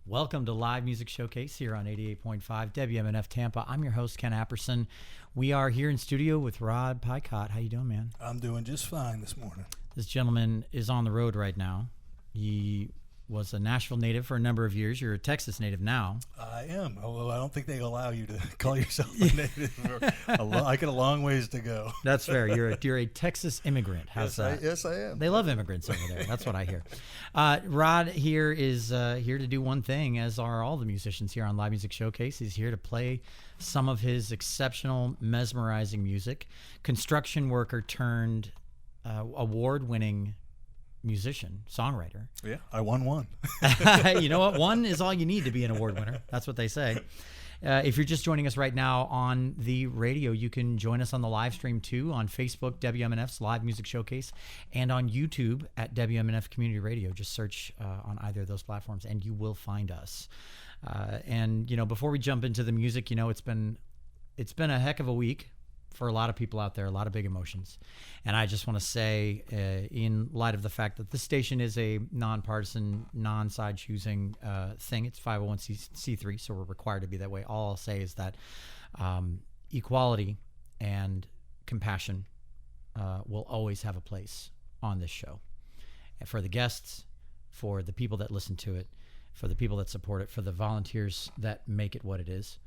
Welcome to Live Music Showcase here on 88.5 WMNF Tampa. I'm your host, Ken Apperson. We are here in studio with Rod Picott. How you doing, man? I'm doing just fine this morning. This gentleman is on the road right now. He was a Nashville native for a number of years. You're a Texas native now. I am, although I don't think they allow you to call yourself a native. I got a long ways to go. That's fair. You're a Texas immigrant. How's that? Yes, I am. They love immigrants over there. That's what I hear. Rod here is here to do one thing, as are all the musicians here on Live Music Showcase. He's here to play some of his exceptional, mesmerizing music. Construction worker turned award-winning musician, songwriter. Yeah, I won one. You know what? One is all you need to be an award winner. That's what they say. If you're just joining us right now on the radio, you can join us on the live stream too on Facebook, WMNF's Live Music Showcase, and on YouTube at WMNF Community Radio. Just search on either of those platforms and you will find us. And, you know, before we jump into the music, you know, it's been a heck of a week for a lot of people out there, a lot of big emotions. And I just want to say, in light of the fact that this station is a nonpartisan, non-side choosing thing, it's 501c3, so we're required to be that way. All I'll say is that equality and compassion will always have a place on this show. And for the guests, for the people that listen to it, for the people that support it, for the volunteers that make it what it is,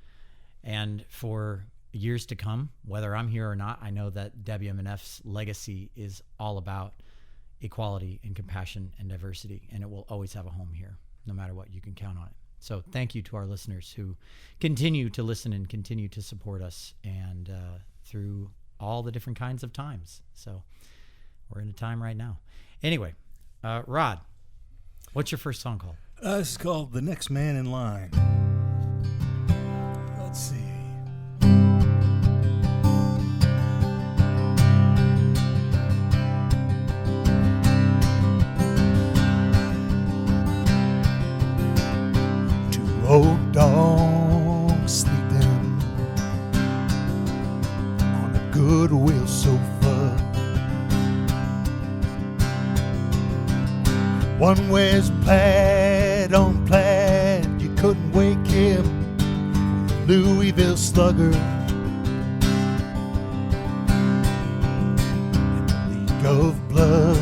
and for years to come, whether I'm here or not, I know that WMNF's legacy is all about equality and compassion and diversity, and it will always have a home here, no matter what. You can count on it. So thank you to our listeners who continue to listen and continue to support us, and through all the different kinds of times. So we're in a time right now. Anyway, Rod, what's your first song called? It's called The Next Man in Line. Let's see. Old dog sleeping on a Goodwill sofa. One wears plaid on plaid. You couldn't wake him with a Louisville slugger. And a leak of blood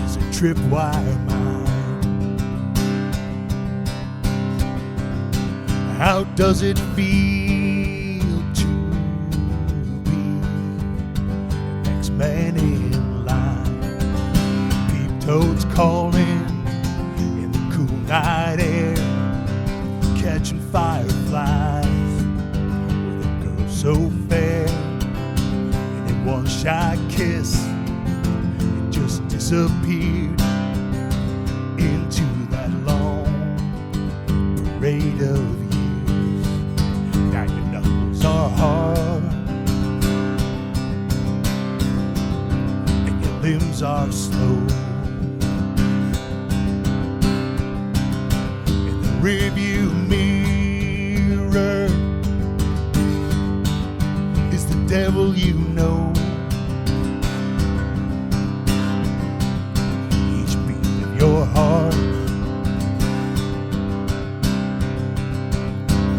is a tripwire mine. How does it feel to be the next man in line? Peep-toads calling in the cool night air, catching fireflies with a girl so fair. And in one shy kiss, it just disappeared into that long parade of now your knuckles are hard and your limbs are slow. In the rearview mirror is the devil you know. Each beat of your heart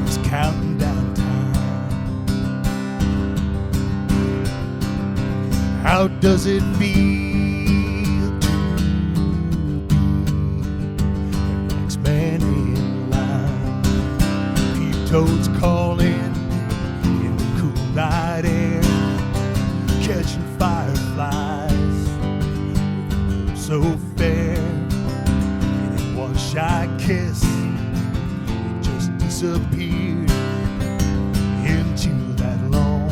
is counting down. How does it feel to be the next man in line? Peep-toads calling in the cool night air, catching fireflies with a girl so fair. And in one shy kiss, it just disappeared into that long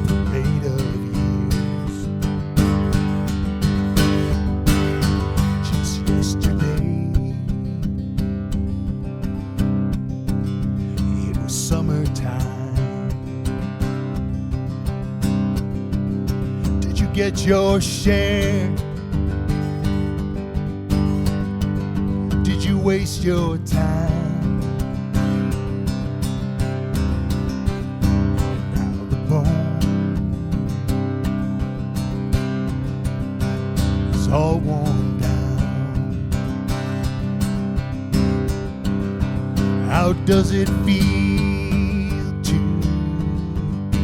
parade of get your share? Did you waste your time? Now the bone is all worn down. How does it feel to be the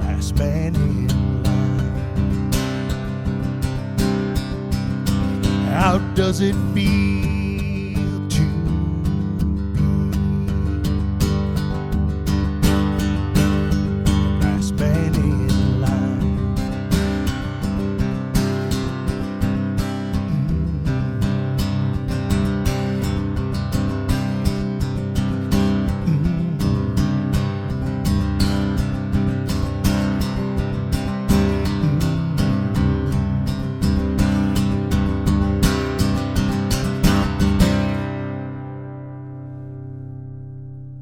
last man in line? How does it feel to be the last man in line?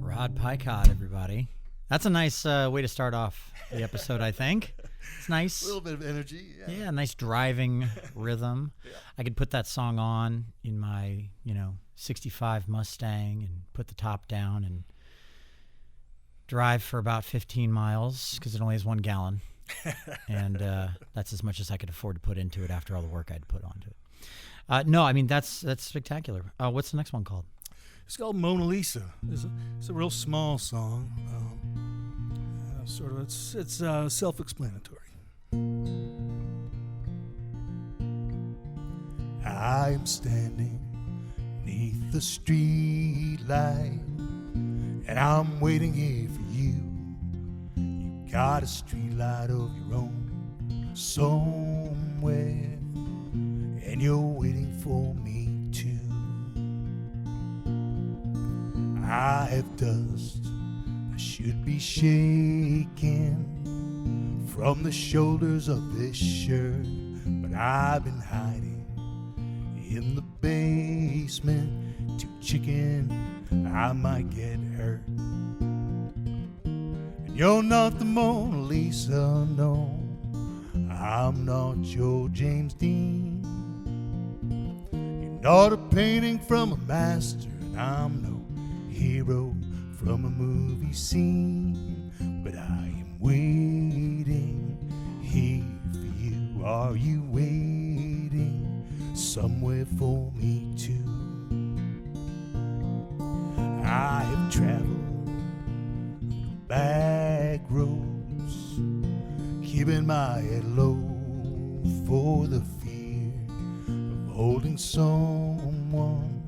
Rod Picott, everybody. That's a nice way to start off the episode, I think. It's nice. A little bit of energy. Yeah, nice driving rhythm. Yeah. I could put that song on in my, 65 Mustang and put the top down and drive for about 15 miles because it only has 1 gallon. And that's as much as I could afford to put into it after all the work I'd put onto it. No, I mean, that's spectacular. What's the next one called? It's called Mona Lisa. It's a real small song. It's self-explanatory. I am standing neath the street light, and I'm waiting here for you. You got a street light of your own somewhere, and you're waiting for me too. I have dust I should be shaking from the shoulders of this shirt, but I've been hiding in the basement, too chicken I might get hurt. And you're not the Mona Lisa, no, I'm not your James Dean. You're not a painting from a master, and I'm no hero from a movie scene, but I am waiting here for you. Are you waiting somewhere for me too? I have traveled back roads, keeping my head low for the fear of holding someone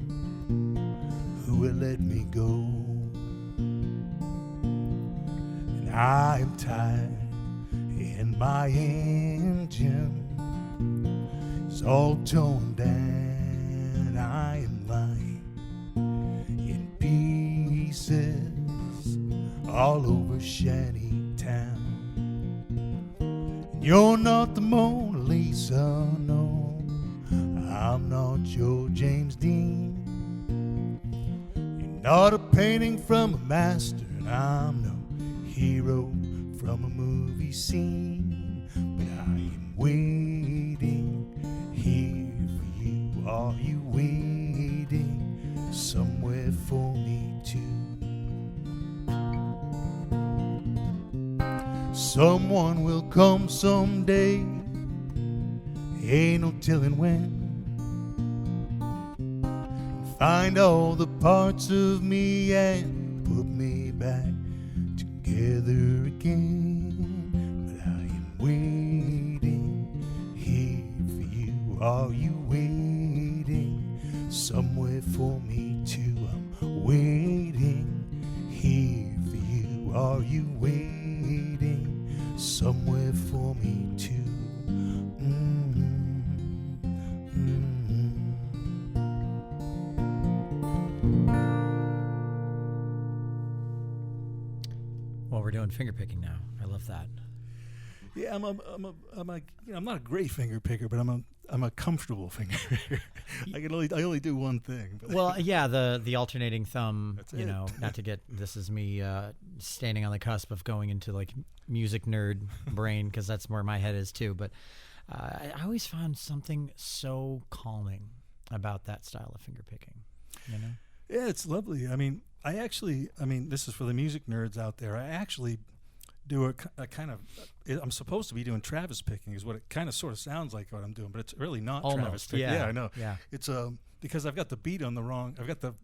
who will let me go. And I am tired, and my engine is all torn down. I am lying in pieces all over Shantytown. And you're not the Mona Lisa, no, I'm not your James Dean. Not a painting from a master, and I'm no hero from a movie scene, but I am waiting here for you. Are you waiting somewhere for me too? Someone will come someday, ain't no telling when. Find all the parts of me and put me back together again. But I am waiting here for you. Are you waiting somewhere for me too? I'm waiting here for you. Are you waiting somewhere for me too? Well, we're doing finger picking now. I love that. Yeah, I'm not a great finger picker, but I'm a comfortable finger picker. I only do one thing. But Well, yeah, the alternating thumb, That's it. not to get, this is me standing on the cusp of going into like music nerd brain, because that's where my head is too. But I always found something so calming about that style of finger picking, yeah, it's lovely. I mean, this is for the music nerds out there. I actually do a kind of, I'm supposed to be doing Travis picking is what it kind of sort of sounds like what I'm doing, but it's really not Almost, Travis picking. yeah. Yeah, I know. Yeah. It's because I've got the beat on the wrong. I've got the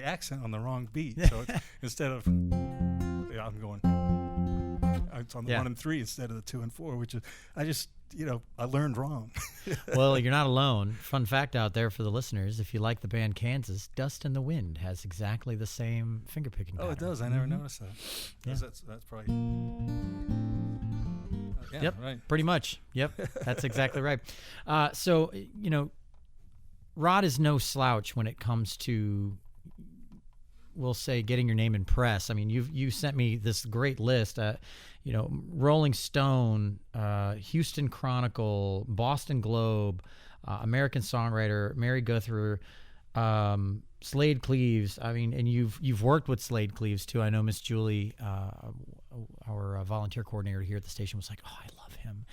accent on the wrong beat. So instead of I'm going. It's on the 1 and 3 instead of the 2 and 4, which is I learned wrong. Well, you're not alone. Fun fact out there for the listeners: if you like the band Kansas, "Dust in the Wind" has exactly the same fingerpicking pattern. Oh, it does. I never noticed that. Yeah. That's probably. Yeah, yep. Right. Pretty much. Yep. That's exactly right. So Rod is no slouch when it comes to, we'll say, getting your name in press. I mean, you sent me this great list. Rolling Stone, Houston Chronicle, Boston Globe, American Songwriter, Mary Guthrie, Slade Cleaves. I mean, and you've worked with Slade Cleaves too. I know Miss Julie, our volunteer coordinator here at the station, was like, "Oh, I love him.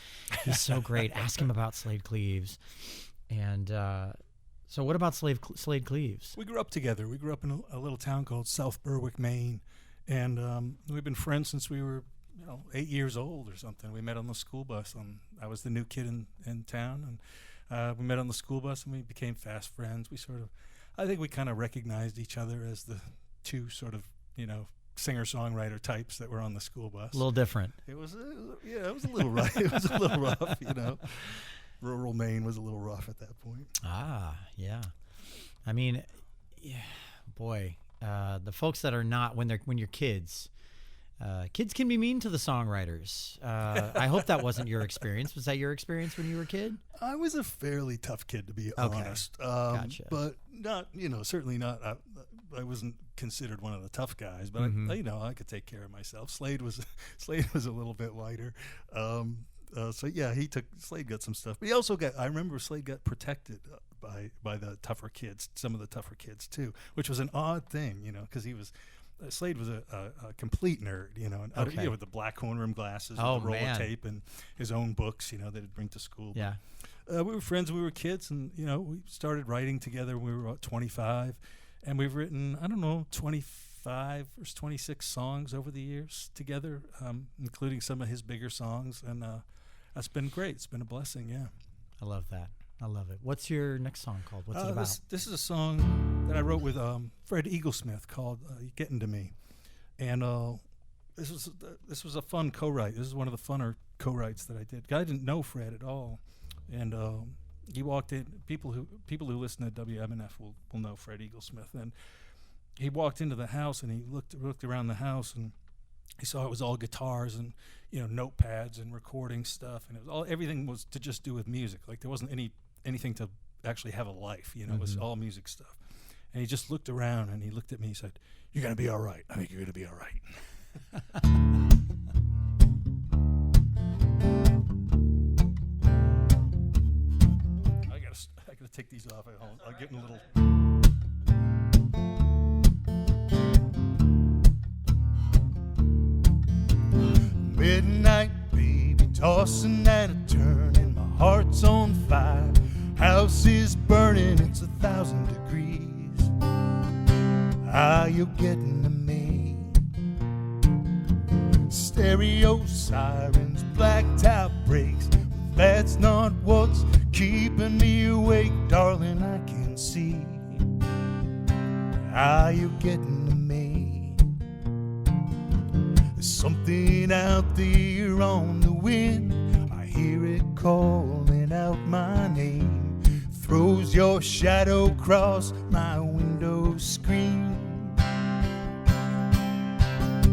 He's so great. Ask him about Slade Cleaves." And so, what about Slade Cleaves? We grew up together. We grew up in a little town called South Berwick, Maine, and we've been friends since we were 8 years old or something. We met on the school bus. I was the new kid in town, and we met on the school bus, and we became fast friends. I think we kind of recognized each other as the two sort of, singer-songwriter types that were on the school bus. A little different. It was a little rough. It was a little rough, Rural Maine was a little rough at that point. Ah, yeah. I mean, boy, the folks that are not, when you're kids, kids can be mean to the songwriters. I hope that wasn't your experience. Was that your experience when you were a kid? I was a fairly tough kid, to be honest. Gotcha. But not, certainly not. I wasn't considered one of the tough guys, but I could take care of myself. Slade was a little bit lighter. So yeah, Slade got some stuff, but he also I remember Slade got protected by the tougher kids, some of the tougher kids too, which was an odd thing, because Slade was a complete nerd, and with the black horn rim glasses, with the roller tape, and his own books, that he'd bring to school. Yeah. We were friends when we were kids, and we started writing together when we were about 25, and we've written 25 or 26 songs over the years together, including some of his bigger songs, and that's been great. It's been a blessing. Yeah. I love that. I love it. What's your next song called? What's it about? This is a song that I wrote with Fred Eaglesmith called "Getting to Me," and this was a fun co-write. This is one of the funner co-writes that I did. I didn't know Fred at all, and he walked in. People who listen to WMNF will know Fred Eaglesmith, and he walked into the house and he looked around the house and he saw it was all guitars and notepads and recording stuff, and everything was to just do with music. Like there wasn't anything to actually have a life, it was all music stuff. And he just looked around and he looked at me and he said, "You're going to be all right. I think you're going to be all right." I gotta take these off. I'll get in a little. Midnight, baby, tossing and a turning. My heart's on fire. House is burning. It's 1,000 degrees. Are you getting to me? Stereo sirens, black top breaks. But that's not what's keeping me awake, darling. I can see. Are you getting to me? There's something out there on the wind. I hear it calling out my name. Throws your shadow across my window screen.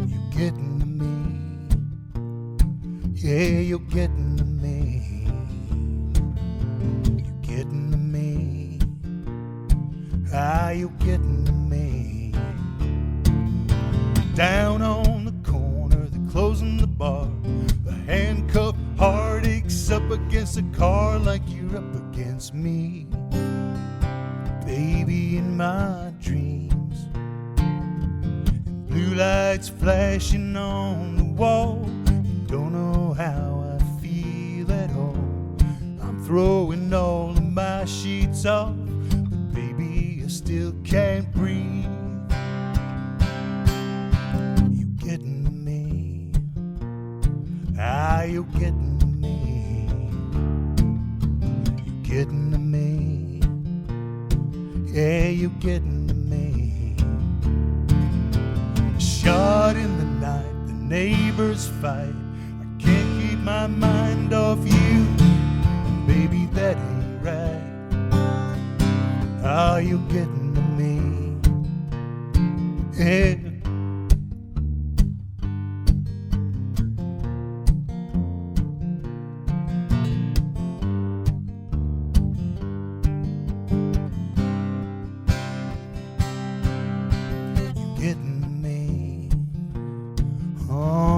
You're getting to me. Yeah, you're getting to me. You're getting to me. Ah, you're getting to me. Down on the corner, they're closing the bar. The handcuffed heart aches up against the car like you're up against me. Baby, in my dreams, and blue lights flashing on the wall. You don't know how I feel at all. I'm throwing all of my sheets off, but baby, I still can't breathe. You getting to me? Ah, you getting to me? You getting to me? Yeah, you're getting to me. Shot in the night, the neighbors fight. I can't keep my mind off you. Baby, that ain't right. Oh, you're getting to me. Yeah.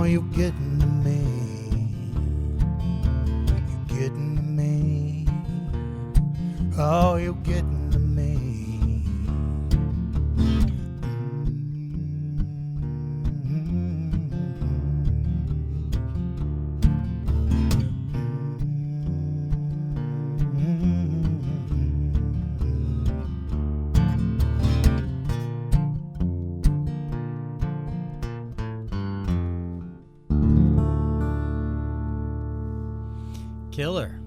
You're getting to me. You're getting to me. Oh, you're getting to me. Killer.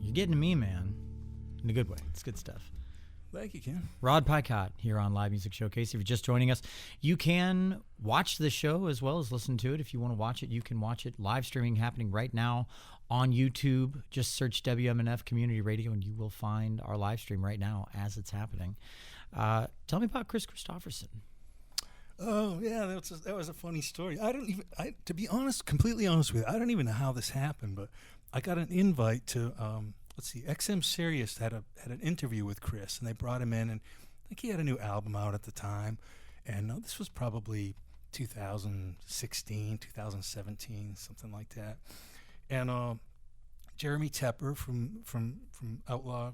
You're getting to me, man. In a good way. It's good stuff. Thank you, Ken. Rod Picott here on Live Music Showcase. If you're just joining us, you can watch the show as well as listen to it. If you want to watch it, you can watch it. Live streaming happening right now on YouTube. Just search WMNF Community Radio and you will find our live stream right now as it's happening. Tell me about Chris Christopherson. Oh yeah, that was a funny story. To be honest, completely honest with you, I don't even know how this happened, but I got an invite to XM Sirius had an interview with Chris, and they brought him in, and I think he had a new album out at the time, and this was probably 2016, 2017, something like that, and Jeremy Tepper from Outlaw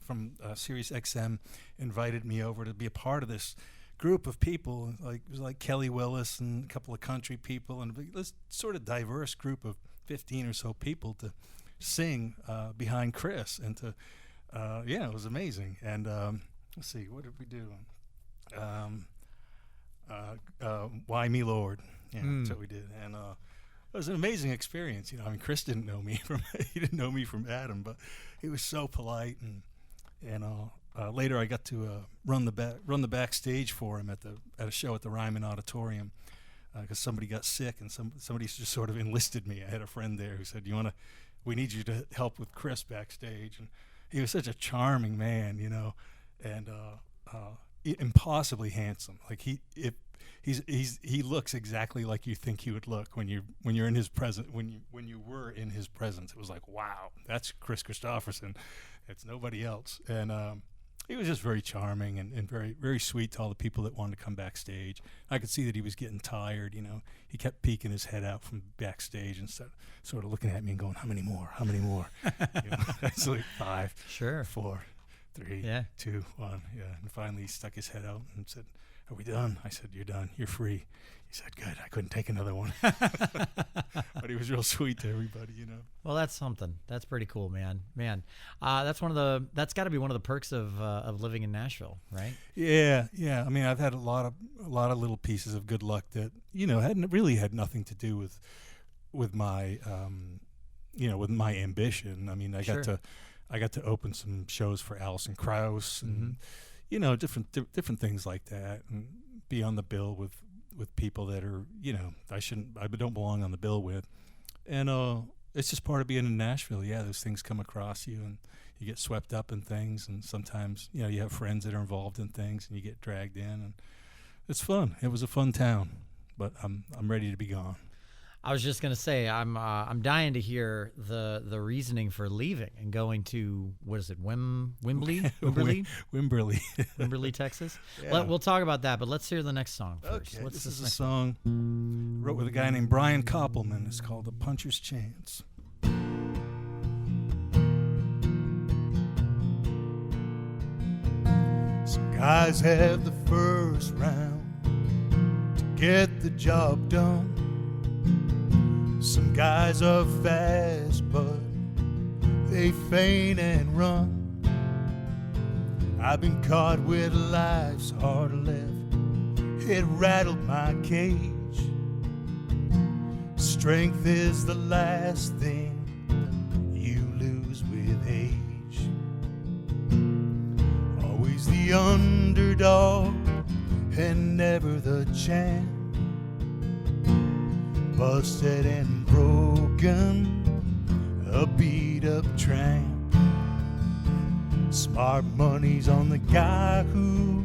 from Sirius XM invited me over to be a part of this group of people. Like it was like Kelly Willis and a couple of country people, and this sort of diverse group of 15 or so people to sing behind Chris, and to it was amazing. And let's see, what did we do? Why Me Lord? Yeah, that's what we did, and it was an amazing experience. You know, I mean, Chris didn't know me from Adam, but he was so polite, and later I got to run the backstage for him at a show at the Ryman Auditorium, because somebody got sick, and somebody just sort of enlisted me. I had a friend there who said, we need you to help with Chris backstage. And he was such a charming man, you know, and impossibly handsome. Like he looks exactly like you think he would look when you're in his presence. When you were in his presence, it was like, wow, that's Chris Christopherson. It's nobody else. And he was just very charming and very, very sweet to all the people that wanted to come backstage. I could see that he was getting tired, you know. He kept peeking his head out from backstage and sort of looking at me and going, how many more? You know, it's like 5, Sure. 4, 3, Yeah. 2, 1. Yeah. And finally he stuck his head out and said, are we done? I said, you're done. You're free. He said, good. I couldn't take another one. But he was real sweet to everybody, you know. Well, that's something. That's pretty cool, man. That's got to be one of the perks of living in Nashville, right? Yeah. I mean, I've had a lot of little pieces of good luck that, you know, hadn't really had nothing to do with my with my ambition. I mean, I got to open some shows for Alison Krauss and you know, different things like that, and be on the bill with people that are, you know, I don't belong on the bill with. And it's just part of being in Nashville. Yeah, those things come across you, and you get swept up in things, and sometimes, you know, you have friends that are involved in things, and you get dragged in, and it's fun. It was a fun town, but I'm ready to be gone. I was just gonna say I'm dying to hear the reasoning for leaving and going to, what is it, Wimberley, Texas. Yeah. We'll talk about that, but let's hear the next song first. Okay, What's this is a next song wrote with a guy named Brian Koppelman. It's called "The Puncher's Chance." Some guys have the first round to get the job done. Some guys are fast, but they feint and run. I've been caught with life's hard left. It rattled my cage. Strength is the last thing you lose with age. the underdog and never the champ. Busted and broken, a beat-up tramp. Smart money's on the guy who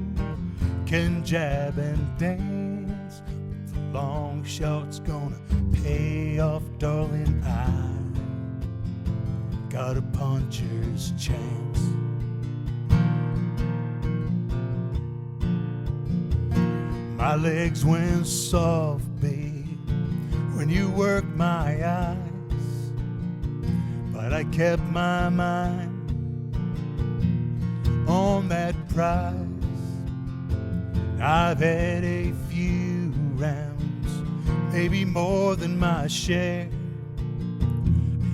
can jab and dance. But the long shot's gonna pay off, darling. I got a puncher's chance. My legs went soft, babe, when you worked my eyes, but I kept my mind on that prize. I've had a few rounds, maybe more than my share.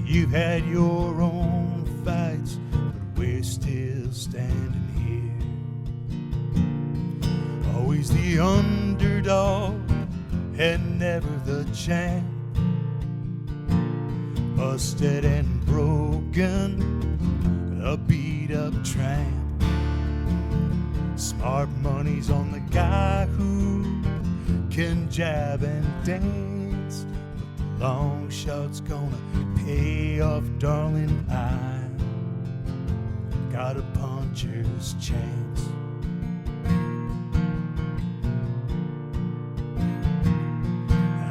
You've had your own fights, but we're still standing here. Always the underdog and never the champ. Busted and broken, a beat-up tramp. Smart money's on the guy who can jab and dance, but the long shot's gonna pay off, darling. I got a puncher's chance.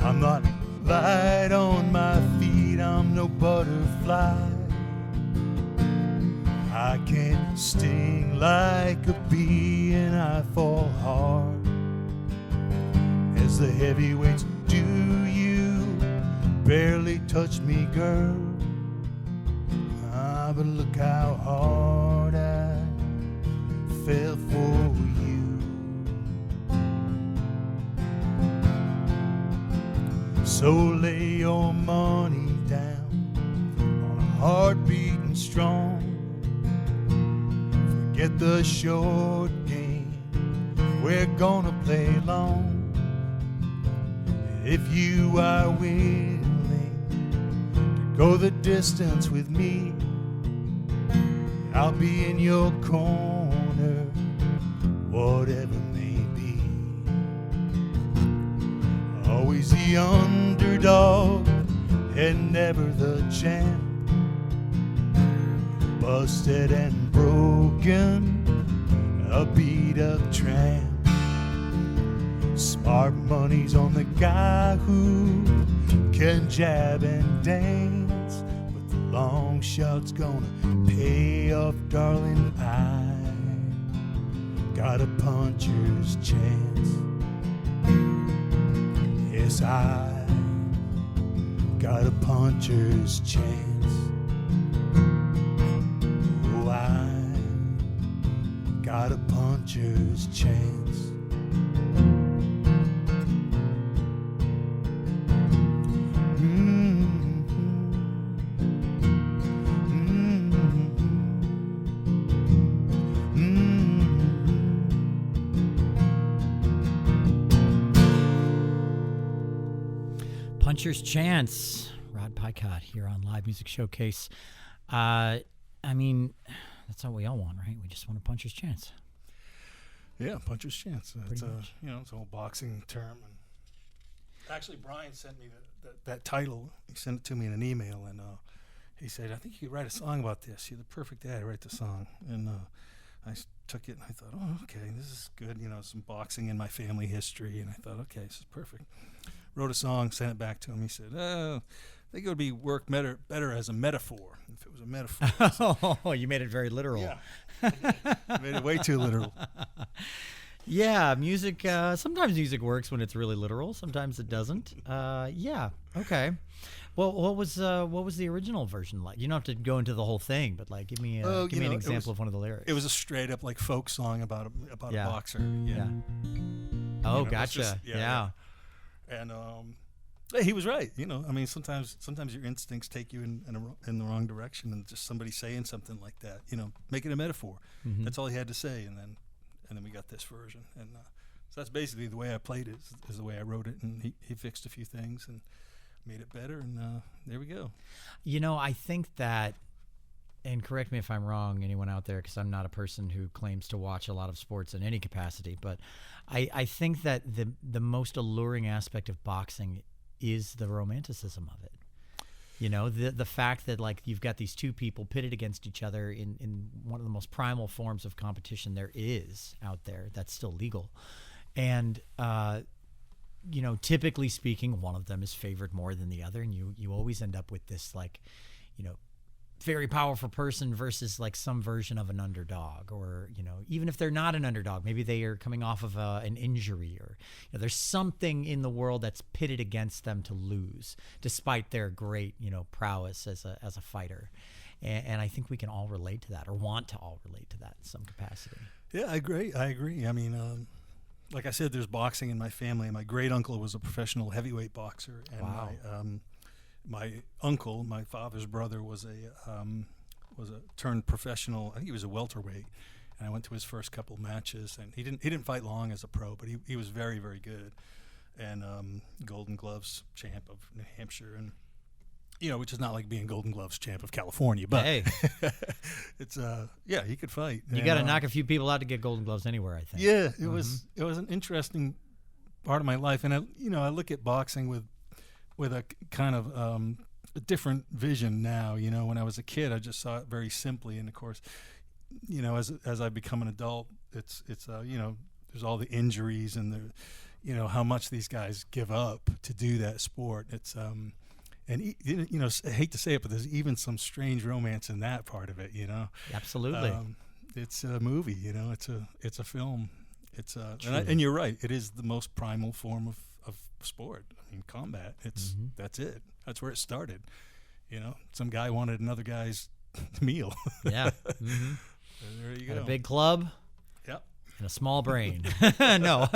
I'm not light on my feet, I'm no butterfly. I can't sting like a bee, and I fall hard as the heavyweights do. You barely touch me, girl. But look how hard I fell for you. So lay your money down on a heart beating strong. Forget the short game, we're gonna play long. If you are willing to go the distance with me, I'll be in your corner, whatever may be. Always the underdog and never the champ. Busted and broken, a beat-up tramp. Smart money's on the guy who can jab and dance, but the long shot's gonna pay off, darling. I got a puncher's chance. Yes, I got a puncher's chance. Oh, I got a puncher's chance. Puncher's Chance, Rod Picott here on Live Music Showcase. I mean, that's all we all want, right? We just want a puncher's chance. Yeah, puncher's chance. It's a much. it's an old boxing term. And actually, Brian sent me that title. He sent it to me in an email, and he said, "I think you could write a song about this. You're the perfect guy to write the song." And I took it and I thought, "Oh, okay, this is good. Some boxing in my family history." And I thought, "Okay, this is perfect." Wrote a song, sent it back to him. He said, "Oh, I think it would be work better as a metaphor, if it was a metaphor." Oh, you made it very literal. Yeah. Made it way too literal. Yeah, music, sometimes music works when it's really literal. Sometimes it doesn't. Yeah, okay. Well, what was the original version like? You don't have to go into the whole thing, but like give me an example of one of the lyrics. It was a straight up like folk song about a boxer. Yeah. Oh, gotcha. Yeah. And he was right. Sometimes your instincts take you in the wrong direction, and just somebody saying something like that, make it a metaphor. Mm-hmm. That's all he had to say, and then we got this version, and so that's basically the way I played it. Is the way I wrote it, and he fixed a few things and made it better, and there we go. I think that and correct me if I'm wrong, anyone out there, because I'm not a person who claims to watch a lot of sports in any capacity, but I think that the most alluring aspect of boxing is the romanticism of it. You know, the fact that like you've got these two people pitted against each other in one of the most primal forms of competition there is out there that's still legal. And, you know, typically speaking, one of them is favored more than the other. And you always end up with this, like, you know, very powerful person versus like some version of an underdog, or, you know, even if they're not an underdog, maybe they are coming off of an injury, or, you know, there's something in the world that's pitted against them to lose despite their great, you know, prowess as a fighter. And I think we can all relate to that, or want to all relate to that in some capacity. Yeah, I agree. I mean, like I said, there's boxing in my family. My great uncle was a professional heavyweight boxer, and wow. My uncle, my father's brother, was a turned professional. I think he was a welterweight, and I went to his first couple matches, and he didn't fight long as a pro, but he was very, very good, and Golden Gloves champ of New Hampshire, and you know, which is not like being Golden Gloves champ of California, but hey, it's yeah, he could fight. You got to knock a few people out to get Golden Gloves anywhere, I think. Yeah, it was an interesting part of my life, and I look at boxing with a kind of a different vision now. You know, when I was a kid, I just saw it very simply, and of course, you know, as I become an adult, it's you know, there's all the injuries and the, you know, how much these guys give up to do that sport. It's and you know, I hate to say it, but there's even some strange romance in that part of it. You know, absolutely. It's a movie. You know, it's a film. It's and you're right. It is the most primal form of sport. I mean, combat. It's that's it. That's where it started. You know, some guy wanted another guy's meal. Yeah. There you go. A big club. Yep. And a small brain. No.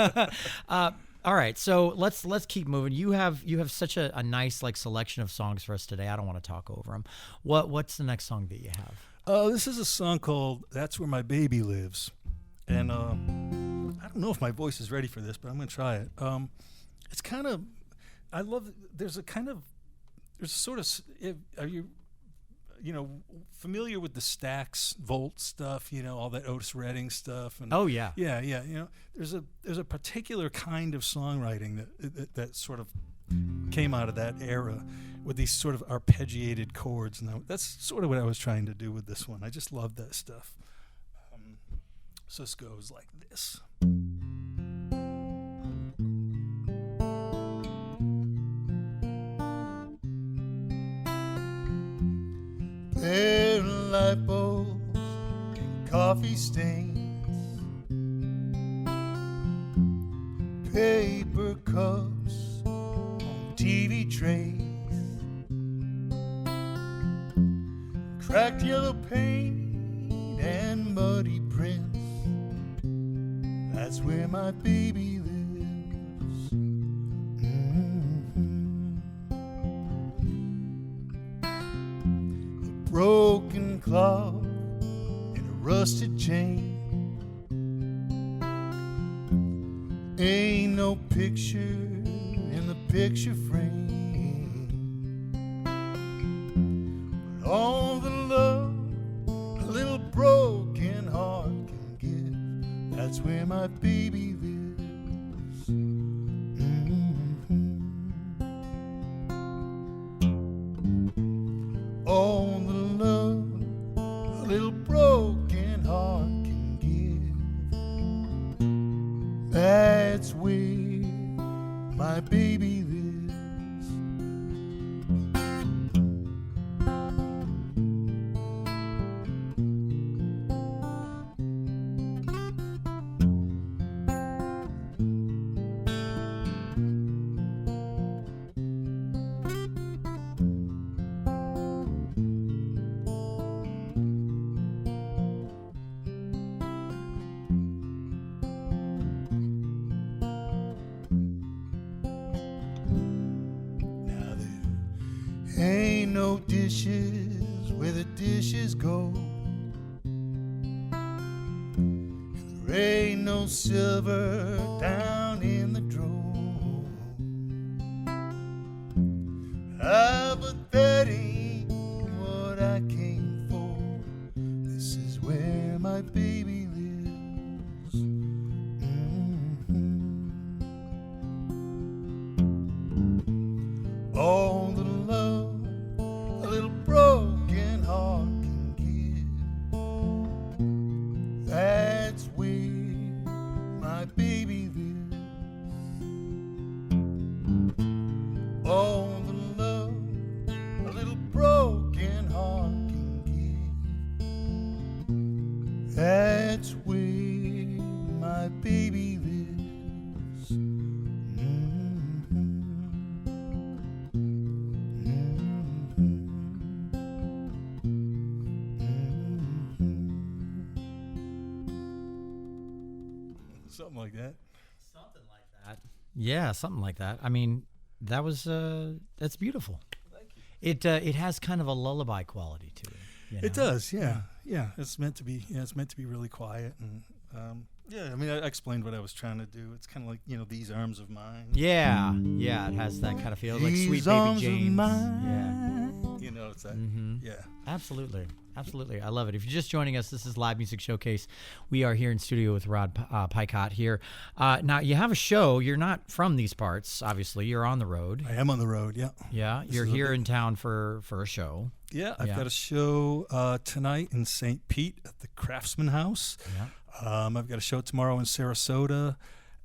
All right. So let's keep moving. You have such a nice like selection of songs for us today. I don't want to talk over them. What's the next song that you have? This is a song called "That's Where My Baby Lives," and I don't know if my voice is ready for this, but I'm going to try it. It's kind of, I love, there's sort of, are you know, familiar with the Stax Volt stuff, you know, all that Otis Redding stuff? And oh, yeah. Yeah, you know, there's a particular kind of songwriting that sort of came out of that era with these sort of arpeggiated chords, and that's sort of what I was trying to do with this one. I just love that stuff. So this goes like this. Bare light bulbs and coffee stains, paper cups on TV trays, cracked yellow paint and muddy prints. That's where my baby lives. Broken clock and a rusted chain. Ain't no picture in the picture frame, but all the love a little broken heart can give, that's where my baby lives. All the love a little broken heart can give, that's where my baby lives. Ain't no dishes where the dishes go, and there ain't no silver down in the drawer. But that ain't what I came for. where my baby lives. All the love a little broken heart can give, that's where my baby lives. All the love a little broken heart can give, that's where my baby lives. Something like that. Something like that. Yeah, something like that. I mean, that was that's beautiful. Thank you. It has kind of a lullaby quality to it. You know? It does, yeah. It's meant to be. Yeah, it's meant to be really quiet, and yeah. I mean, I explained what I was trying to do. It's kind of like, these arms of mine. Yeah, it has that kind of feel, like These Sweet Baby arms of James. mine. It's that. Yeah. Absolutely. I love it. If you're just joining us, this is Live Music Showcase. We are here in studio with Rod Picott here. Now, you have a show. You're not from these parts, obviously. You're on the road. I am on the road. Yeah. Yeah, you're here in town for a show. Yeah, I've got a show tonight in St. Pete at the Craftsman House. Yeah. I've got a show tomorrow in Sarasota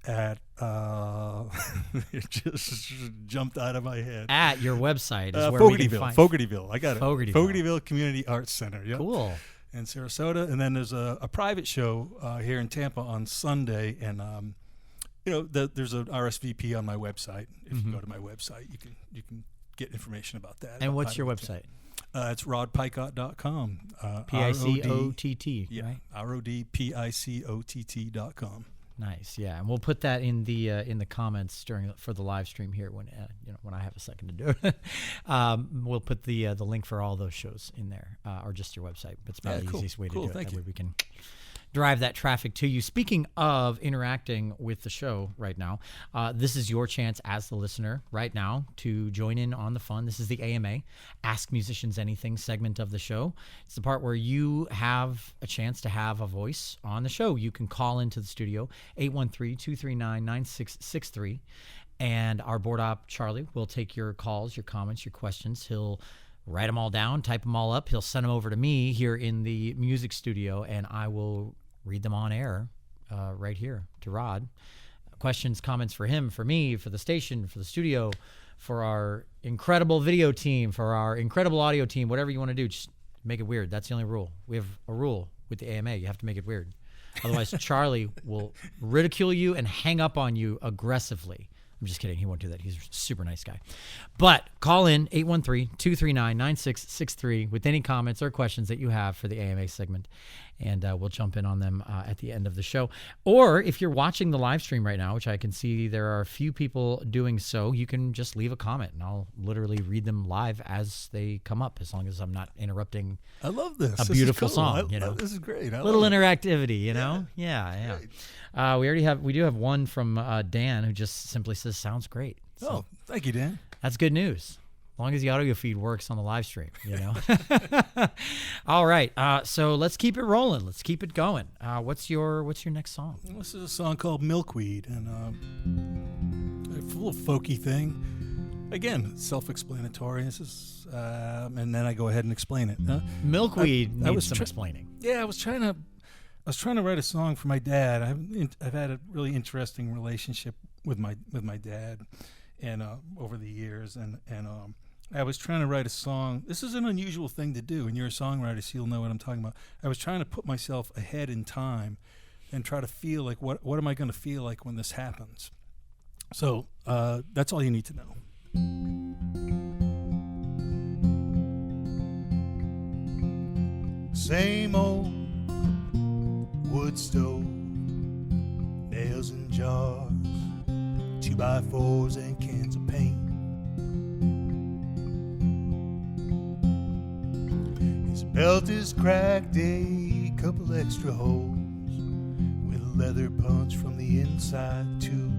at it just jumped out of my head. At your website is where we can find Fogartyville. I got it. Fogartyville Community Arts Center. Yep. Cool. In Sarasota, and then there's a private show here in Tampa on Sunday, and there's an RSVP on my website. If you go to my website, you can get information about that. And what's your website? It's rodpicott.com. PICOTT. Yeah, right? RODPICOTT.com. Nice, yeah, and we'll put that in the comments for the live stream here when when I have a second to do it. We'll put the link for all those shows in there, or just your website. But it's probably the easiest way to do it. Thank you. That way we can drive that traffic to you. Speaking of interacting with the show right now, this is your chance as the listener right now to join in on the fun. This is the AMA, Ask Musicians Anything segment of the show. It's the part where you have a chance to have a voice on the show. You can call into the studio, 813-239-9663, and our board op, Charlie, will take your calls, your comments, your questions. He'll write them all down, type them all up. He'll send them over to me here in the music studio, and I will read them on air right here to Rod. Questions, comments for him, for me, for the station, for the studio, for our incredible video team, for our incredible audio team, whatever you want to do, just make it weird. That's the only rule. We have a rule with the AMA. You have to make it weird. Otherwise, Charlie will ridicule you and hang up on you aggressively. I'm just kidding. He won't do that. He's a super nice guy. But call in 813-239-9663 with any comments or questions that you have for the AMA segment, and we'll jump in on them at the end of the show. Or if you're watching the live stream right now, which I can see there are a few people doing so, you can just leave a comment, and I'll literally read them live as they come up, as long as I'm not interrupting. I love this. A beautiful song. This is great. Little interactivity, you know? Yeah. We do have one from Dan who just simply says, "Sounds great." So thank you, Dan. That's good news. As long as the audio feed works on the live stream, All right. So let's keep it rolling. Let's keep it going. What's your next song? This is a song called Milkweed, and a little folky thing. Again, self-explanatory. This is, and then I go ahead and explain it. Milkweed needs some explaining. Yeah, I was trying to write a song for my dad. I've had a really interesting relationship with my dad, and over the years, and I was trying to write a song. This is an unusual thing to do, and you're a songwriter, so you'll know what I'm talking about. I was trying to put myself ahead in time and try to feel like what am I going to feel like when this happens. So that's all you need to know. Same old wood stove, nails in jars, 2x4s and cans of paint. His belt is cracked, a couple extra holes, with a leather punch from the inside tools.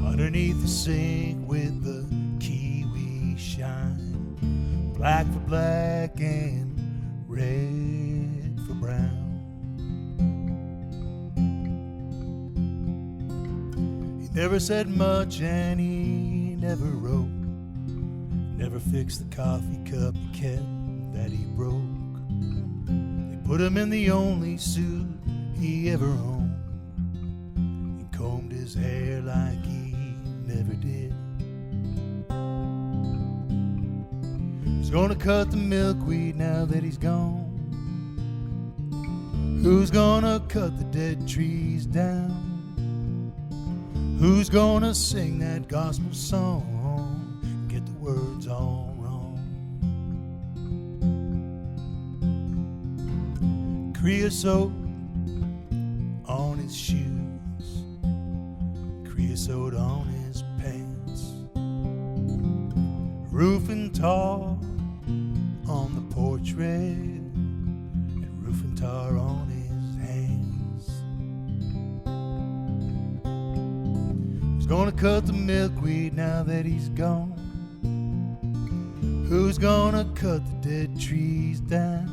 Underneath the sink with the kiwi shine, black for black and red Never said much and he never wrote. Never fixed the coffee cup he kept that he broke. They put him in the only suit he ever owned and combed his hair like he never did. Who's gonna cut the milkweed now that he's gone? Who's gonna cut the dead trees down? Who's gonna sing that gospel song and get the words all wrong? Creosote on his shoes, creosote on his pants, roof and tar on the porch rail, and roof and tar on his hands. Who's gonna cut the milkweed now that he's gone? Who's gonna cut the dead trees down?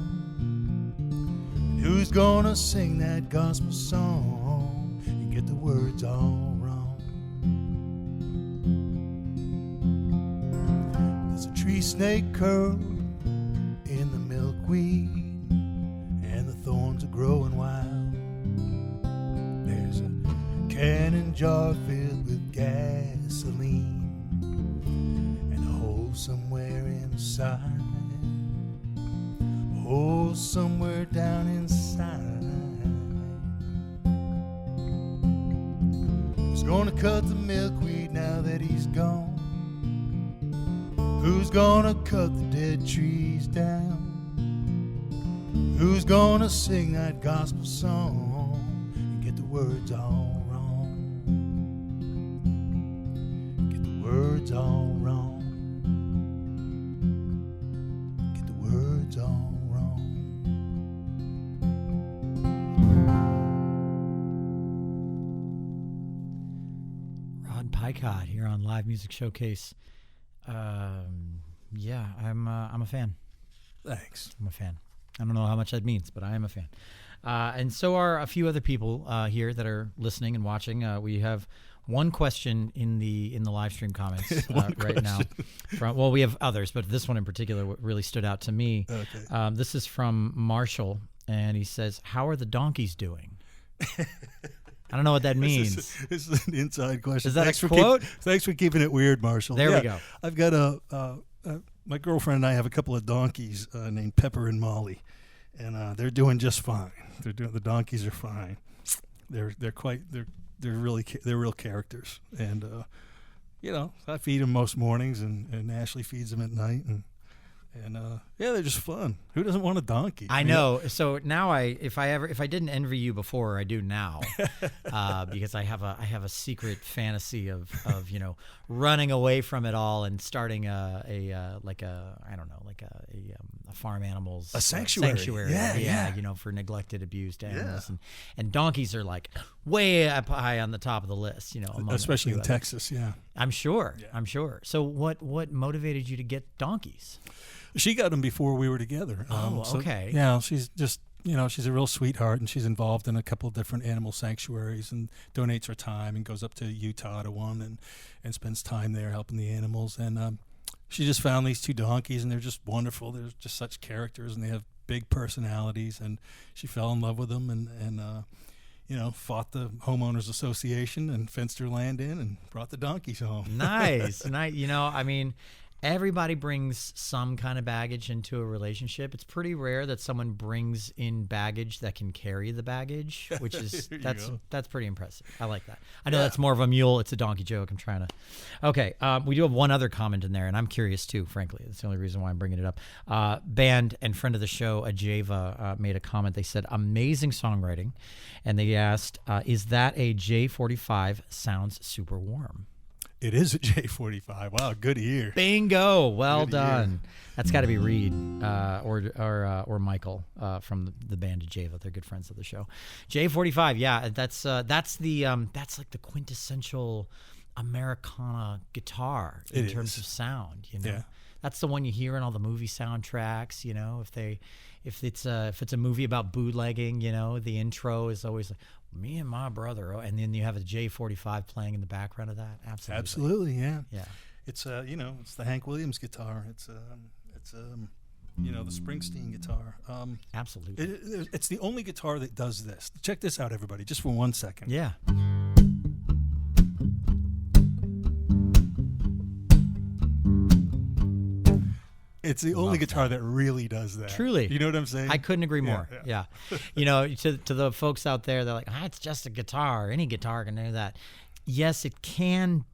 And who's gonna sing that gospel song and get the words all wrong? There's a tree snake curl in the milkweed, and the thorns are growing wild. There's a cannon jar filled with gasoline, and a hole somewhere inside, a hole somewhere down inside. Who's gonna cut the milkweed now that he's gone? Who's gonna cut the dead trees down? Who's gonna sing that gospel song and get the words all wrong? Get the words all wrong. Get the words all wrong. Rod Picott here on Live Music Showcase. Yeah, I'm a fan. Thanks. I'm a fan. I don't know how much that means, but I am a fan. And so are a few other people here that are listening and watching. We have one question in the live stream comments right now. Well, we have others, but this one in particular really stood out to me. Okay. This is from Marshall, and he says, "How are the donkeys doing?" I don't know what that means. This is an inside question. Is that a quote? Thanks for keeping it weird, Marshall. There we go. I've got my girlfriend and I have a couple of donkeys named Pepper and Molly, and they're doing just fine. The donkeys are fine. They're real characters, and I feed them most mornings, and Ashley feeds them at night, and they're just fun. Who doesn't want a donkey? I know. So now if I didn't envy you before, I do now, because I have a secret fantasy of running away from it all and starting a farm animals sanctuary. Yeah. For neglected, abused animals, and donkeys are like way up high on the top of the list. Especially in Texas. Yeah, I'm sure. Yeah. I'm sure. So what motivated you to get donkeys? She got them before we were together. Okay. Yeah, she's just, she's a real sweetheart, and she's involved in a couple of different animal sanctuaries and donates her time and goes up to Utah to one and spends time there helping the animals. And she just found these two donkeys, and they're just wonderful. They're just such characters, and they have big personalities, and she fell in love with them and fought the homeowners association and fenced her land in and brought the donkeys home. Nice. Everybody brings some kind of baggage into a relationship. It's pretty rare that someone brings in baggage that can carry the baggage, which is that's pretty impressive. I like that. I know that's more of a mule. It's a donkey joke. I'm trying to. Okay, we do have one other comment in there, and I'm curious too. Frankly, that's the only reason why I'm bringing it up. Band and friend of the show, Ajava, made a comment. They said amazing songwriting, and they asked, "Is that a J45? Sounds super warm." It is a J45. Wow, good ear. Bingo. Well done. That's got to be Reed or Michael from the band Java. They're good friends of the show. J45. Yeah, that's like the quintessential Americana guitar in terms of sound. Yeah. That's the one you hear in all the movie soundtracks. You know, if it's a movie about bootlegging, you know, the intro is always like, me and my brother, and then you have a J45 playing in the background of that. Absolutely, yeah. Yeah. It's you know, it's the Hank Williams guitar. It's you know, the Springsteen guitar. Absolutely. It's the only guitar that does this. Check this out, everybody, just for 1 second. Yeah. It's the only guitar that really does that. Truly. You know what I'm saying? I couldn't agree more. Yeah. You know, to the folks out there, they're like, it's just a guitar. Any guitar can do that. Yes, it can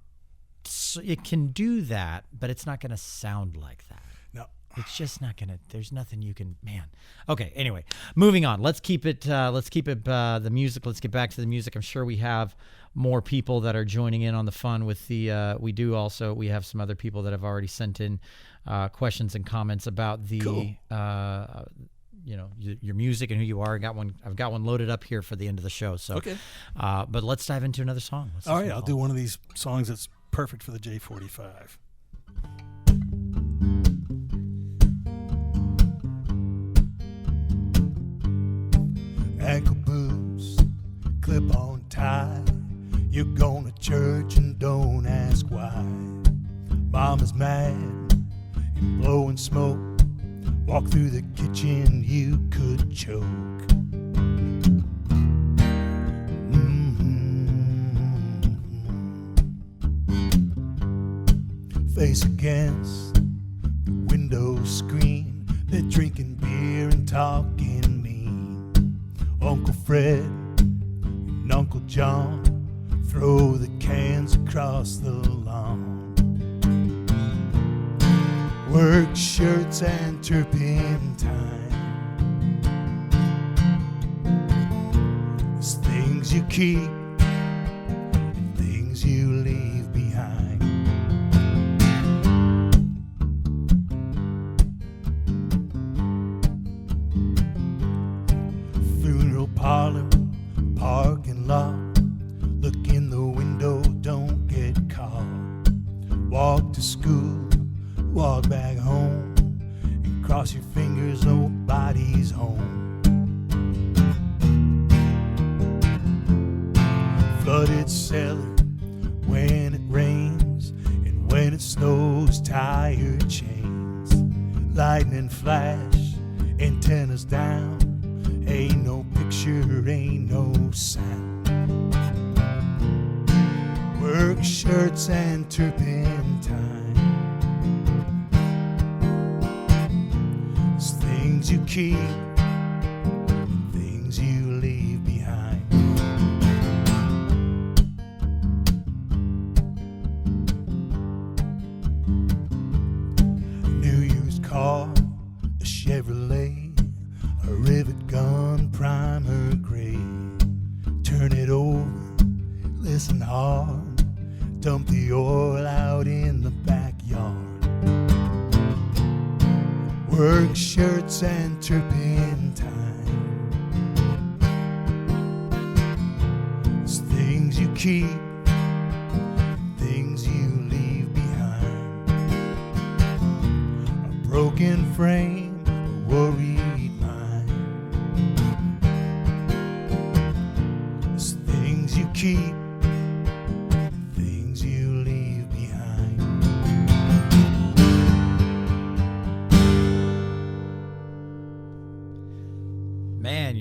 do that, but it's not going to sound like that. No. It's just not going to, there's nothing you can, man. Okay, anyway, moving on. Let's keep it the music. Let's get back to the music. I'm sure we have more people that are joining in on the fun with the, we have some other people that have already sent in questions and comments about the, cool. You know, your music and who you are. I've got one loaded up here for the end of the show. So, okay. But let's dive into another song. All right, I'll do one of these songs that's perfect for the J45. Ankle boots, clip on tie. You're going to church and don't ask why. Mama's mad and blowing smoke. Walk through the kitchen, you could choke. Face against the window screen. They're drinking beer and talking mean. Uncle Fred and Uncle John throw the cans across the lawn. Work shirts and turpentine. There's things you keep and things you leave behind. Funeral parlor, parking lot. Look in the window, don't get caught. Walk to school, walk back home, and cross your fingers, nobody's home. Flooded cellar when it rains, and when it snows, tire chains. Lightning flash, antennas down, ain't no picture, ain't no sound. Work shirts and turpentine. There's things you keep, things you leave behind. New used car, a Chevrolet, a rivet gun, primer gray. Turn it over, listen hard. Dump the oil out in the backyard. Work shirts and turpentine. There's things you keep, things you leave behind. A broken frame, a worried mind. There's things you keep,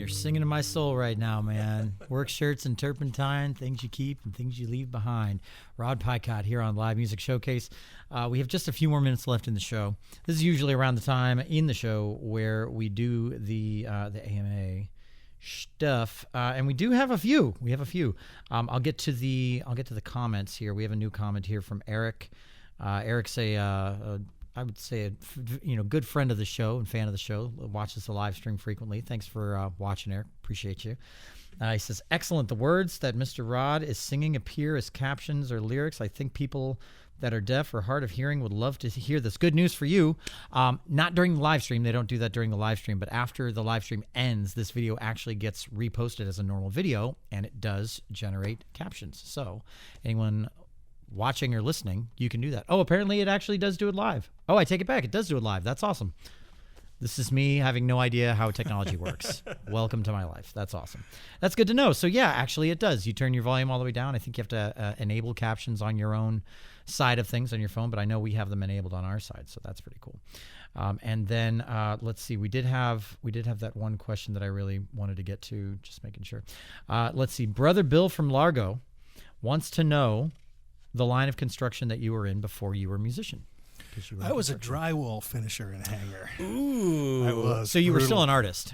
singing to my soul right now, man. Work shirts and turpentine, things you keep and things you leave behind. Rod Picott here on Live Music Showcase. We have just a few more minutes left in the show. This is usually around the time in the show where we do the AMA stuff, and we do have a few. We have a few. I'll get to the comments here. We have a new comment here from Eric. Eric's I would say a good friend of the show and fan of the show. Watches the live stream frequently. Thanks for watching, Eric. Appreciate you. He says, excellent. The words that Mr. Rod is singing appear as captions or lyrics. I think people that are deaf or hard of hearing would love to hear this. Good news for you. Not during the live stream. They don't do that during the live stream. But after the live stream ends, this video actually gets reposted as a normal video, and it does generate captions. So anyone watching or listening, you can do that. Oh, apparently it actually does do it live. Oh, I take it back. It does do it live. That's awesome. This is me having no idea how technology works. Welcome to my life. That's awesome. That's good to know. So yeah, actually it does. You turn your volume all the way down. I think you have to enable captions on your own side of things on your phone, but I know we have them enabled on our side, so that's pretty cool. And then let's see, we did have that one question that I really wanted to get to, just making sure. Let's see, Brother Bill from Largo wants to know the line of construction that you were in before you were a musician. I was a drywall finisher and hanger. Ooh. I was. So you were still an artist.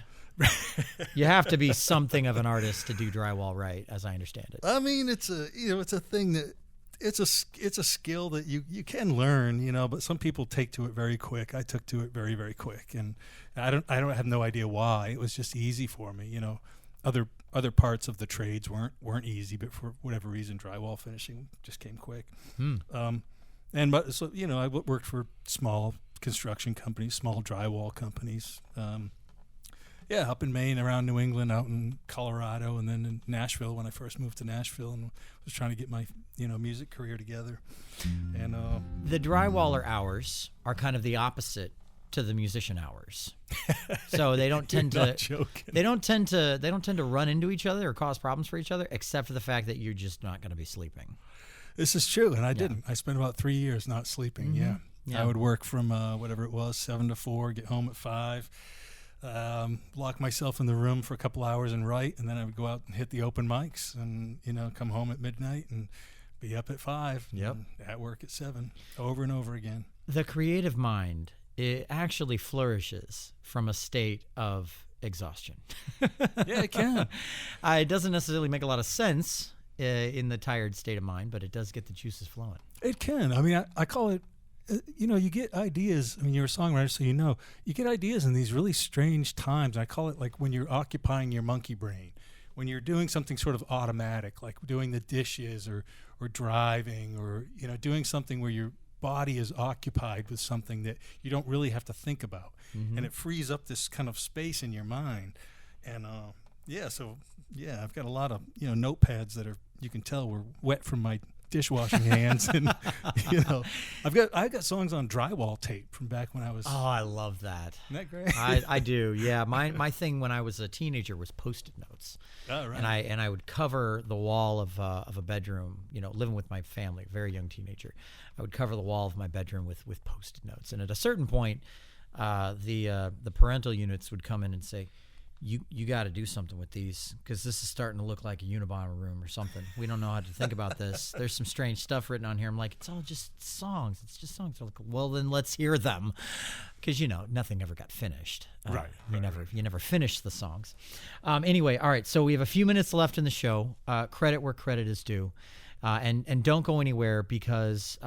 You have to be something of an artist to do drywall right, as I understand it. I mean, it's a thing that it's a skill that you can learn, but some people take to it very quick. I took to it very, very quick, and I don't have no idea why. It was just easy for me, Other parts of the trades weren't easy, but for whatever reason, drywall finishing just came quick. I worked for small construction companies, small drywall companies. Up in Maine, around New England, out in Colorado, and then in Nashville when I first moved to Nashville and was trying to get my music career together. And the drywaller hours are kind of the opposite to the musician hours. So they don't tend they don't tend to run into each other or cause problems for each other, except for the fact that you're just not going to be sleeping. This is true, and I didn't. I spent about 3 years not sleeping. Mm-hmm. Yeah, I would work from whatever it was, 7 to 4, get home at 5, lock myself in the room for a couple hours and write, and then I would go out and hit the open mics, and come home at midnight and be up at 5. Yep. And at work at 7, over and over again. The creative mind, it actually flourishes from a state of exhaustion. Yeah, it can. It doesn't necessarily make a lot of sense in the tired state of mind, but it does get the juices flowing. It can. I mean, I call it, you get ideas. I mean, you're a songwriter, so you get ideas in these really strange times. I call it like when you're occupying your monkey brain, when you're doing something sort of automatic, like doing the dishes or driving or, doing something where your body is occupied with something that you don't really have to think about. Mm-hmm. And it frees up this kind of space in your mind. And, I've got a lot of, notepads that you can tell were wet from my dishwashing hands. And, I've got songs on drywall tape from back when I was. Oh, I love that. Isn't that great? I do. Yeah. My thing when I was a teenager was Post-it notes. Oh, right. And I would cover the wall of a bedroom, living with my family, very young teenager. I would cover the wall of my bedroom with Post-it notes. And at a certain point, the parental units would come in and say, You got to do something with these because this is starting to look like a Unabomber room or something. We don't know how to think about this. There's some strange stuff written on here. I'm like, it's all just songs. It's just songs. They're like, well, then let's hear them, because nothing ever got finished. You never finished the songs. Anyway, all right. So we have a few minutes left in the show. Credit where credit is due, and don't go anywhere because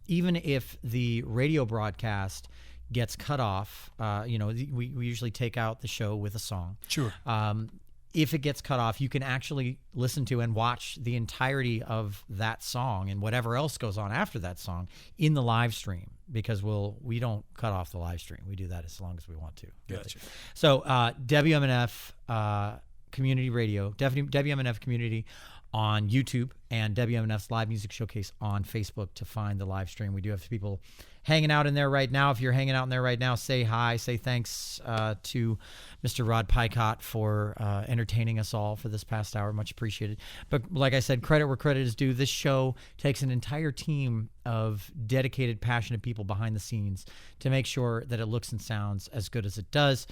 even if the radio broadcast gets cut off, we usually take out the show with a song. Sure. If it gets cut off, you can actually listen to and watch the entirety of that song and whatever else goes on after that song in the live stream, because we don't cut off the live stream. We do that as long as we want to. Gotcha. So WMNF Community Radio, WMNF Community on YouTube, and WMNF's Live Music Showcase on Facebook to find the live stream. We do have people hanging out in there right now. If you're hanging out in there right now, say hi, say thanks to Mr. Rod Picott for entertaining us all for this past hour. Much appreciated. But like I said, credit where credit is due. This show takes an entire team of dedicated, passionate people behind the scenes to make sure that it looks and sounds as good as it does.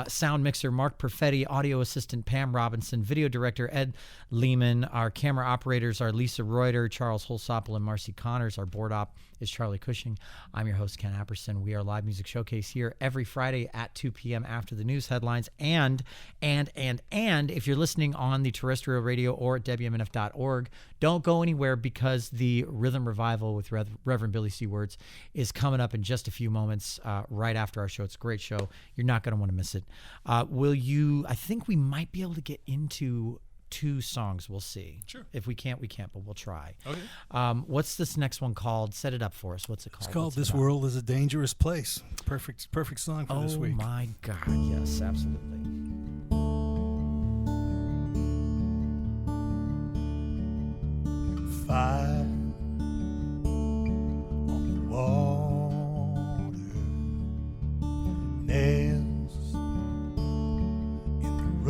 Sound mixer Mark Perfetti, audio assistant Pam Robinson, video director Ed Lehman. Our camera operators are Lisa Reuter, Charles Holsopple, and Marcy Connors. Our board op is Charlie Cushing. I'm your host, Ken Apperson. We are Live Music Showcase here every Friday at 2 p.m. after the news headlines. And if you're listening on the terrestrial radio or at WMNF.org, don't go anywhere, because the Rhythm Revival with Reverend Billy C. Words is coming up in just a few moments right after our show. It's a great show. You're not going to want to miss it. I think we might be able to get into 2 songs. We'll see. Sure. If we can't, we can't, but we'll try. Okay. What's this next one called? Set it up for us. What's it called? It's called This World is a Dangerous Place. Perfect song for this week. Oh my God. Yes, absolutely. Fire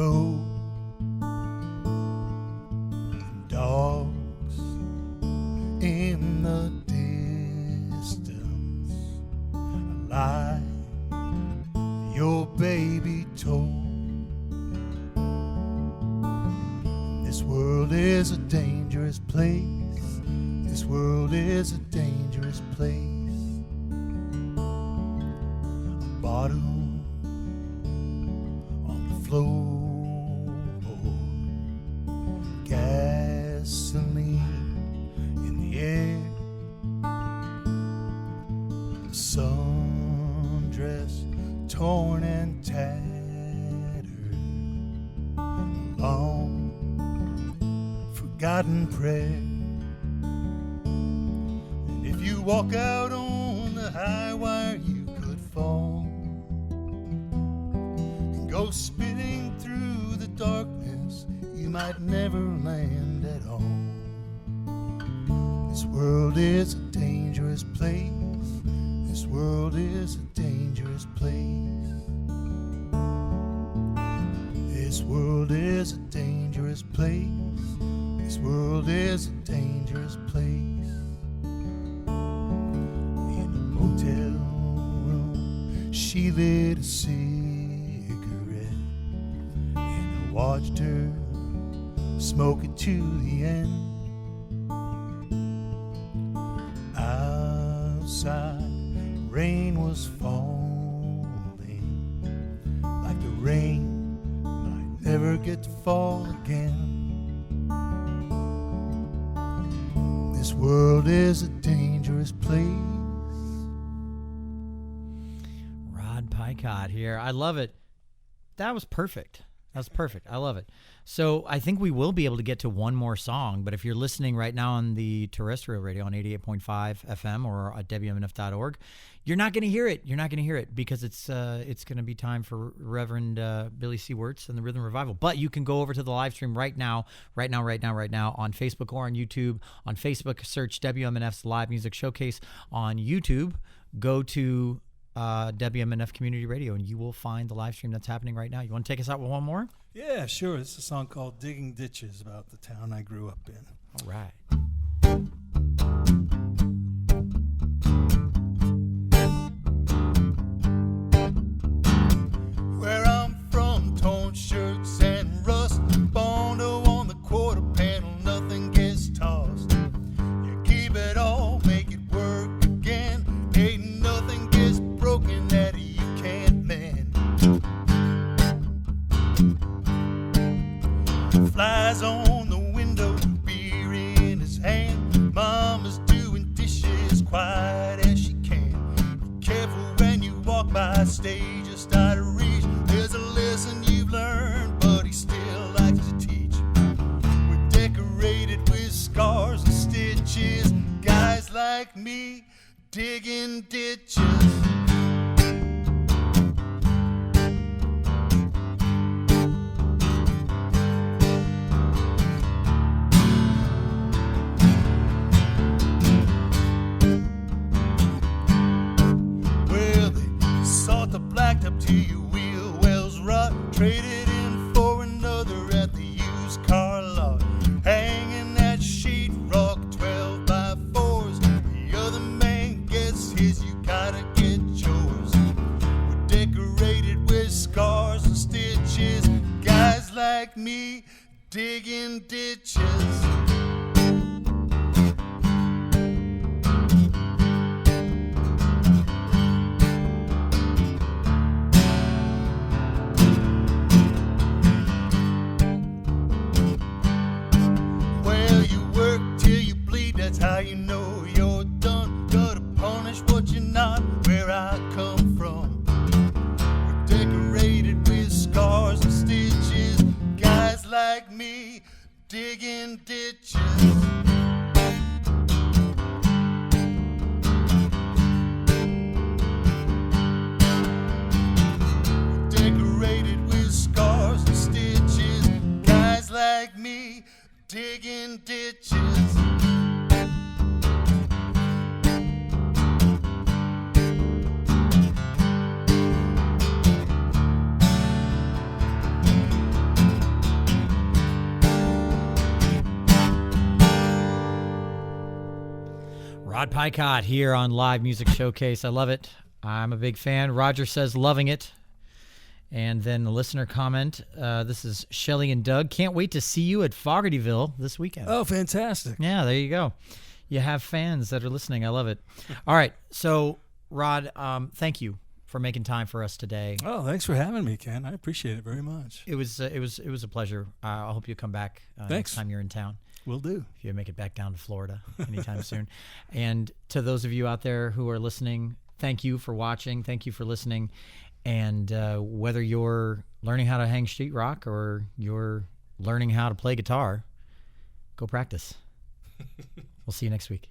road. And dogs in the distance, a lie your baby told. This world is a dangerous place. This world is a dangerous place. A bottle on the floor, gasoline in the air, a sundress torn and tattered, a long forgotten prayer. And if you walk out on the high wire, you could fall and go spinning through the darkness. You might never land at all. This world is a dangerous place. This world is a dangerous place. This world is a dangerous place. This world is a dangerous place. In a motel room, she lit a cigarette, and I watched her smoke it to the end. Outside, rain was falling, like the rain might never get to fall again. This world is a dangerous place. Rod Picott here. I love it. That was perfect. That's perfect. I love it. So I think we will be able to get to one more song, but if you're listening right now on the terrestrial radio on 88.5 FM or at WMNF.org, you're not going to hear it. You're not going to hear it because it's going to be time for Reverend Billy C. Wirtz and the Rhythm Revival. But you can go over to the live stream right now on Facebook or on YouTube. On Facebook, search WMNF's Live Music Showcase. On YouTube, go to WMNF Community Radio, and you will find the live stream that's happening right now. You want to take us out with one more? Yeah, sure. It's a song called Digging Ditches about the town I grew up in. All right. Where I'm from, torn shirts and rust, Bondo on the quarter panel, nothing gets tossed. You keep it all, make it work again. Ain't nothing gets broken that you can't mend. Flies on the window, beer in his hand. Mama's doing dishes quiet as she can. Be careful when you walk by stage just out of reach. There's a lesson you've learned, but he still likes to teach. We're decorated with scars and stitches. Guys like me digging ditches. Blacked up to your wheel wells rot, traded in for another at the used car lot. Hanging that sheet rock 12 by 4s. The other man gets his, you gotta get yours. We're decorated with scars and stitches. Guys like me digging ditches. That's how you know you're done. Gotta punish what you're not. Where I come from, we're decorated with scars and stitches. Guys like me digging ditches. We're decorated with scars and stitches. Guys like me digging ditches. Rod Picott here on Live Music Showcase. I love it. I'm a big fan. Roger says loving it. And then the listener comment, this is Shelly and Doug. Can't wait to see you at Fogartyville this weekend. Oh, fantastic. Yeah, there you go. You have fans that are listening. I love it. All right. So, Rod, thank you for making time for us today. Oh, thanks for having me, Ken. I appreciate it very much. It was a pleasure. I hope you come back next time you're in town. Will do. If you make it back down to Florida anytime soon. And to those of you out there who are listening, thank you for watching. Thank you for listening. And whether you're learning how to hang sheetrock or you're learning how to play guitar, go practice. We'll see you next week.